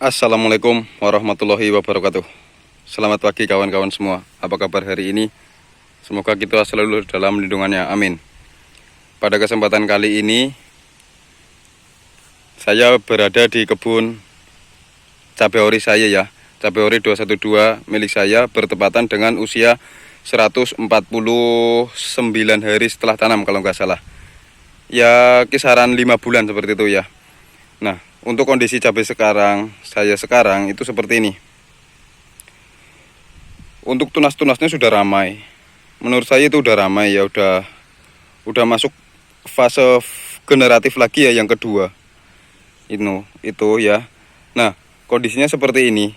Assalamualaikum warahmatullahi wabarakatuh. Selamat pagi kawan-kawan semua. Apa kabar hari ini? Semoga kita selalu dalam lindungannya, amin. Pada kesempatan kali ini saya berada di kebun cabai ori saya ya. Cabai ori 212 milik saya bertepatan dengan usia 149 hari setelah tanam kalau nggak salah. Ya kisaran 5 bulan seperti itu ya. Nah, untuk kondisi cabai saya sekarang itu seperti ini. Untuk tunas-tunasnya sudah ramai. Menurut saya itu udah ramai ya, udah masuk fase generatif lagi ya yang kedua. Itu ya. Nah, kondisinya seperti ini.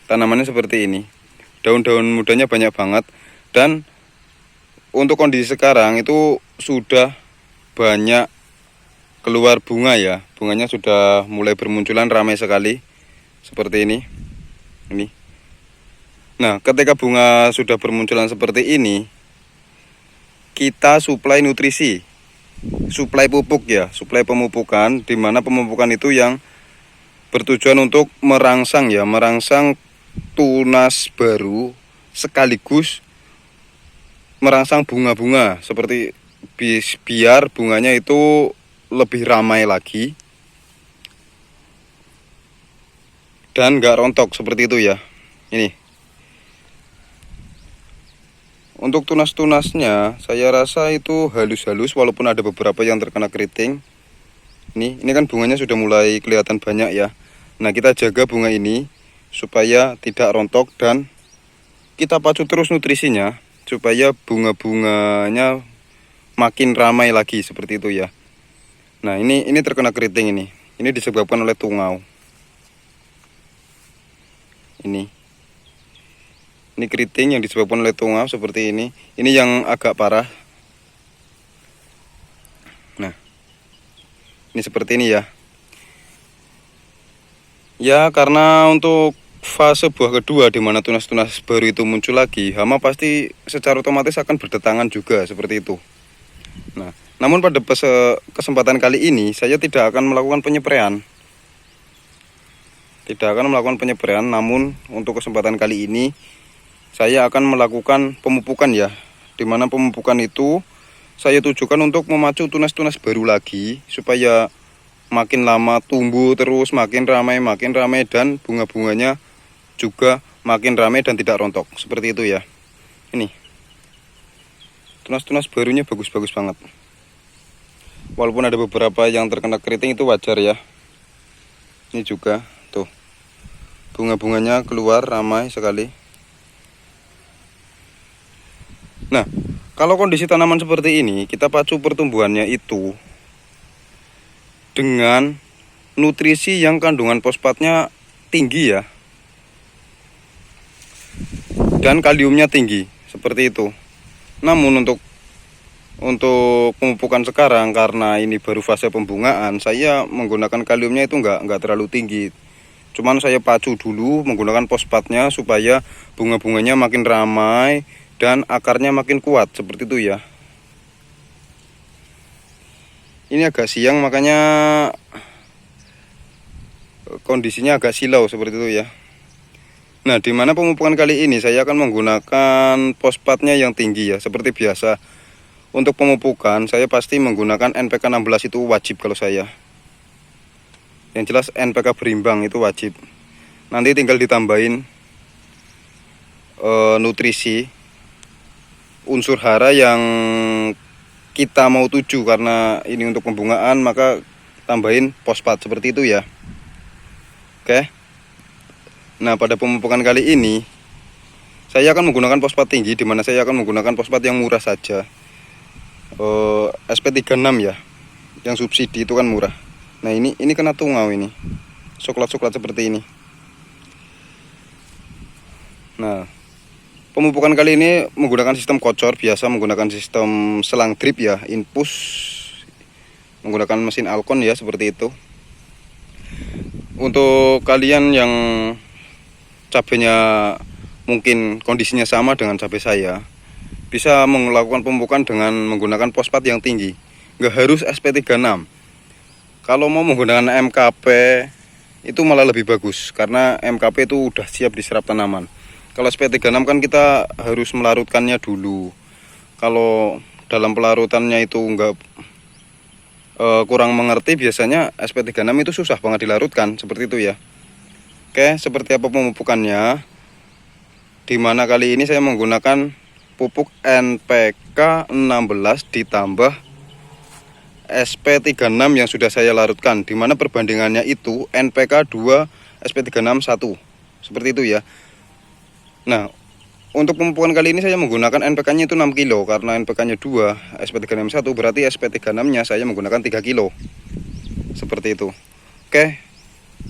Tanamannya seperti ini. Daun-daun mudanya banyak banget dan untuk kondisi sekarang itu sudah banyak keluar bunga ya. Bunganya sudah mulai bermunculan ramai sekali seperti ini. Nah, ketika bunga sudah bermunculan seperti ini, kita suplai nutrisi, suplai pupuk ya, suplai pemupukan, di mana pemupukan itu yang bertujuan untuk merangsang tunas baru sekaligus merangsang bunga-bunga seperti biar bunganya itu lebih ramai lagi dan nggak rontok seperti itu ya. Ini untuk tunas-tunasnya saya rasa itu halus-halus walaupun ada beberapa yang terkena keriting. Ini kan bunganya sudah mulai kelihatan banyak ya. Nah, kita jaga bunga ini supaya tidak rontok dan kita pacu terus nutrisinya supaya bunga-bunganya makin ramai lagi seperti itu ya. Nah, ini terkena keriting ini. Ini disebabkan oleh tungau. Ini keriting yang disebabkan oleh tungau seperti ini. Ini yang agak parah. Nah, ini seperti ini ya. Ya, karena untuk fase buah kedua di mana tunas-tunas baru itu muncul lagi, hama pasti secara otomatis akan berdatangan juga seperti itu. Nah, namun pada kesempatan kali ini saya tidak akan melakukan penyepraian. Namun untuk kesempatan kali ini saya akan melakukan pemupukan ya. Di mana pemupukan itu saya tujukan untuk memacu tunas-tunas baru lagi supaya makin lama tumbuh terus, makin ramai dan bunga-bunganya juga makin ramai dan tidak rontok. Seperti itu ya. Ini tunas-tunas barunya bagus-bagus banget. Walaupun ada beberapa yang terkena keriting itu wajar ya. Ini juga tuh bunga-bunganya keluar ramai sekali. Nah, kalau kondisi tanaman seperti ini, kita pacu pertumbuhannya itu dengan nutrisi yang kandungan fosfatnya tinggi ya, dan kaliumnya tinggi seperti itu. Namun untuk pemupukan sekarang karena ini baru fase pembungaan, saya menggunakan kaliumnya itu enggak terlalu tinggi. Cuman saya pacu dulu menggunakan fosfatnya supaya bunga-bunganya makin ramai dan akarnya makin kuat seperti itu ya. Ini agak siang makanya kondisinya agak silau seperti itu ya. Nah, di mana pemupukan kali ini saya akan menggunakan fosfatnya yang tinggi ya, seperti biasa. Untuk pemupukan saya pasti menggunakan NPK 16 itu wajib kalau saya. Yang jelas NPK berimbang itu wajib. Nanti tinggal ditambahin nutrisi unsur hara yang kita mau tuju, karena ini untuk pembungaan maka tambahin fosfat seperti itu ya. Oke. Nah, pada pemupukan kali ini saya akan menggunakan fosfat tinggi, di mana saya akan menggunakan fosfat yang murah saja. SP36 ya, yang subsidi itu kan murah. Nah, ini kena tungau ini, coklat seperti ini. Nah, pemupukan kali ini menggunakan sistem kocor, biasa menggunakan sistem selang drip ya, infus menggunakan mesin Alcon ya, seperti itu. Untuk kalian yang cabenya mungkin kondisinya sama dengan cabai saya, bisa melakukan pemupukan dengan menggunakan fosfat yang tinggi. Nggak harus SP36. Kalau mau menggunakan MKP itu malah lebih bagus karena MKP itu udah siap diserap tanaman. Kalau SP36 kan kita harus melarutkannya dulu. Kalau dalam pelarutannya itu kurang mengerti, biasanya SP36 itu susah banget dilarutkan, seperti itu ya. Oke, seperti apa pemupukannya? Dimana kali ini saya menggunakan pupuk NPK 16 ditambah SP36 yang sudah saya larutkan, dimana perbandingannya itu NPK 2 SP36 1, seperti itu ya. Nah, untuk pemupukan kali ini saya menggunakan NPK-nya itu 6 kilo karena NPK-nya 2, SP36 1, berarti SP36-nya saya menggunakan 3 kilo. Seperti itu. Oke,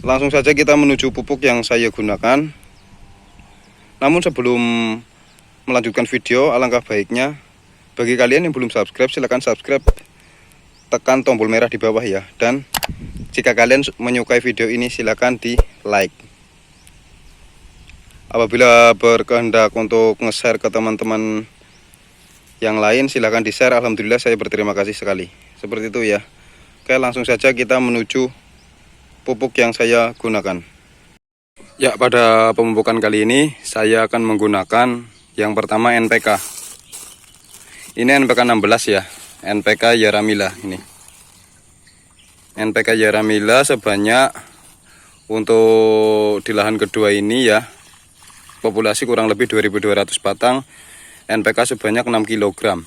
langsung saja kita menuju pupuk yang saya gunakan. Namun sebelum melanjutkan video, alangkah baiknya bagi kalian yang belum subscribe, silahkan subscribe, tekan tombol merah di bawah ya. Dan jika kalian menyukai video ini, silahkan di like. Apabila berkehendak untuk nge-share ke teman-teman yang lain, silahkan di-share. Alhamdulillah saya berterima kasih sekali. Seperti itu ya. Oke, langsung saja kita menuju pupuk yang saya gunakan. Ya, pada pemupukan kali ini saya akan menggunakan yang pertama NPK. Ini NPK 16 ya, NPK Yaramila ini. NPK Yaramila sebanyak untuk di lahan kedua ini ya, populasi kurang lebih 2200 batang, NPK sebanyak 6 kg.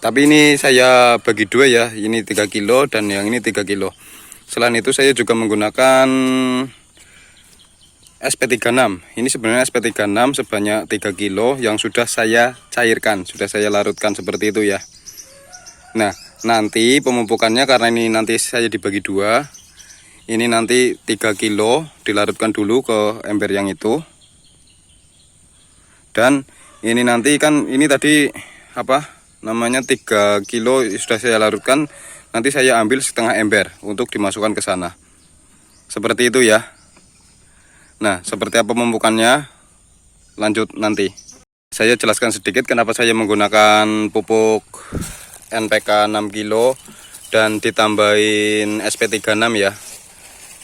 Tapi ini saya bagi dua ya, ini 3 kilo dan yang ini 3 kilo. Selain itu saya juga menggunakan SP36. Ini sebenarnya SP36 sebanyak 3 kilo yang sudah saya cairkan, sudah saya larutkan seperti itu ya. Nah, nanti pemupukannya karena ini nanti saya dibagi dua. Ini nanti 3 kilo dilarutkan dulu ke ember yang itu. Dan ini nanti kan ini tadi namanya 3 kilo sudah saya larutkan, nanti saya ambil setengah ember untuk dimasukkan ke sana. Seperti itu ya. Nah, seperti apa pemupukannya lanjut nanti. Saya jelaskan sedikit kenapa saya menggunakan pupuk NPK 6 kilo dan ditambahin SP36 ya.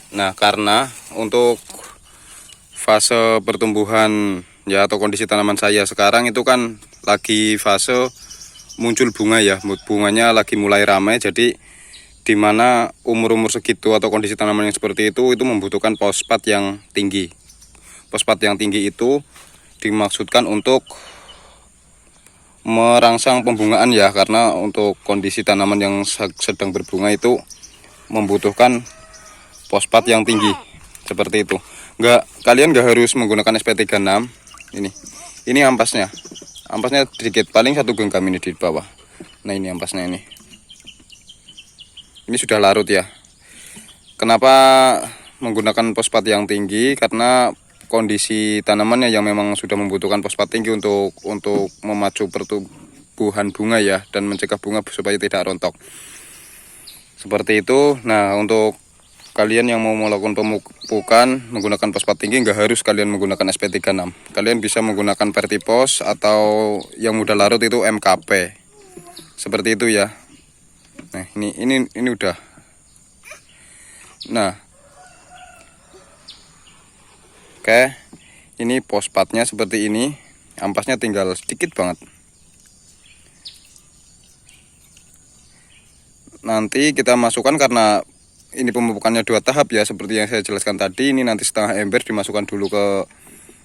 Nah, karena untuk fase pertumbuhan ya atau kondisi tanaman saya sekarang itu kan lagi fase muncul bunga ya, bunganya lagi mulai ramai, jadi dimana umur-umur segitu atau kondisi tanaman yang seperti itu membutuhkan fosfat yang tinggi. Fosfat yang tinggi itu dimaksudkan untuk merangsang pembungaan ya, karena untuk kondisi tanaman yang sedang berbunga itu membutuhkan fosfat yang tinggi, seperti itu. Kalian nggak harus menggunakan SP36 ini ampasnya sedikit, paling 1 genggam ini di bawah. Nah, ini ampasnya ini sudah larut ya. Kenapa menggunakan fosfat yang tinggi? Karena kondisi tanamannya yang memang sudah membutuhkan fosfat tinggi untuk memacu pertumbuhan bunga ya, dan mencegah bunga supaya tidak rontok. Seperti itu. Nah, untuk kalian yang mau melakukan pemupukan menggunakan fosfat tinggi, nggak harus kalian menggunakan SP36. Kalian bisa menggunakan Vertipos atau yang mudah larut itu MKP. Seperti itu ya. Nah, ini udah. Nah, oke, ini fosfatnya seperti ini. Ampasnya tinggal sedikit banget. Nanti kita masukkan, karena ini pemupukannya 2 tahap ya, seperti yang saya jelaskan tadi. Ini nanti setengah ember dimasukkan dulu ke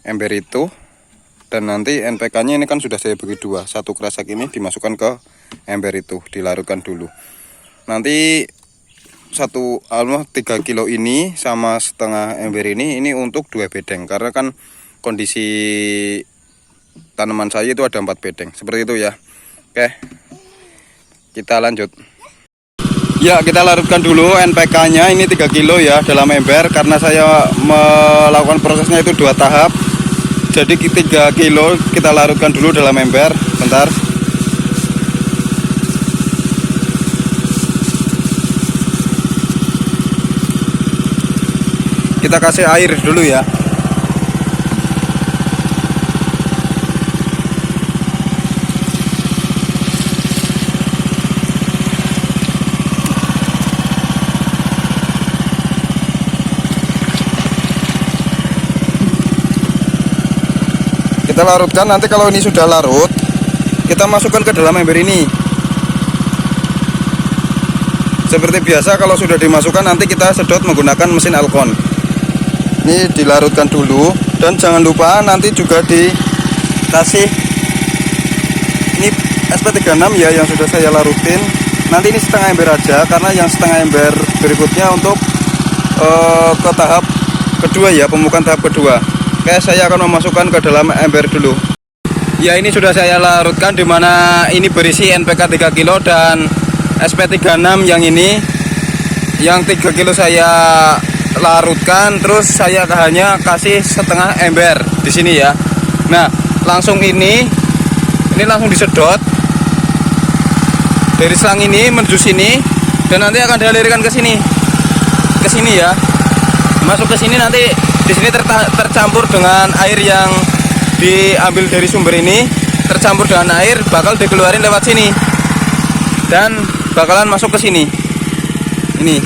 ember itu, dan nanti NPK-nya ini kan sudah saya bagi 2, 1 kerasak ini dimasukkan ke ember itu, dilarutkan dulu. Nanti 3 kilo ini sama setengah ember ini untuk 2 bedeng, karena kan kondisi tanaman saya itu ada 4 bedeng, seperti itu ya. Oke, kita lanjut. Ya, kita larutkan dulu NPK-nya ini 3 kilo ya dalam ember, karena saya melakukan prosesnya itu 2 tahap. Jadi 3 kilo kita larutkan dulu dalam ember. Bentar. Kita kasih air dulu ya. Kita larutkan, nanti kalau ini sudah larut, kita masukkan ke dalam ember ini. Seperti biasa, kalau sudah dimasukkan nanti kita sedot menggunakan mesin Alcon. Ini dilarutkan dulu, dan jangan lupa nanti juga dikasih ini SP36 ya, yang sudah saya larutin. Nanti ini setengah ember aja, karena yang setengah ember berikutnya untuk ke tahap kedua ya, pemupukan tahap kedua. Oke, saya akan memasukkan ke dalam ember dulu. Ya, ini sudah saya larutkan, dimana ini berisi NPK 3 kilo dan SP36 yang ini, yang 3 kilo saya larutkan, terus saya hanya kasih setengah ember di sini ya. Nah, langsung ini langsung disedot dari selang ini menuju sini, dan nanti akan dialirkan ke sini ya, masuk ke sini. Nanti di sini tercampur dengan air yang diambil dari sumber ini, tercampur dengan air, bakal dikeluarin lewat sini dan bakalan masuk ke sini, ini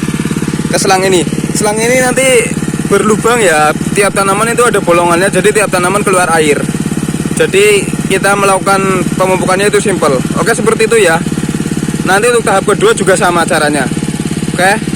ke selang ini. Selang ini nanti berlubang ya, tiap tanaman itu ada bolongannya, jadi tiap tanaman keluar air. Jadi kita melakukan pemupukannya itu simple. Oke, seperti itu ya. Nanti untuk tahap kedua juga sama caranya. Oke.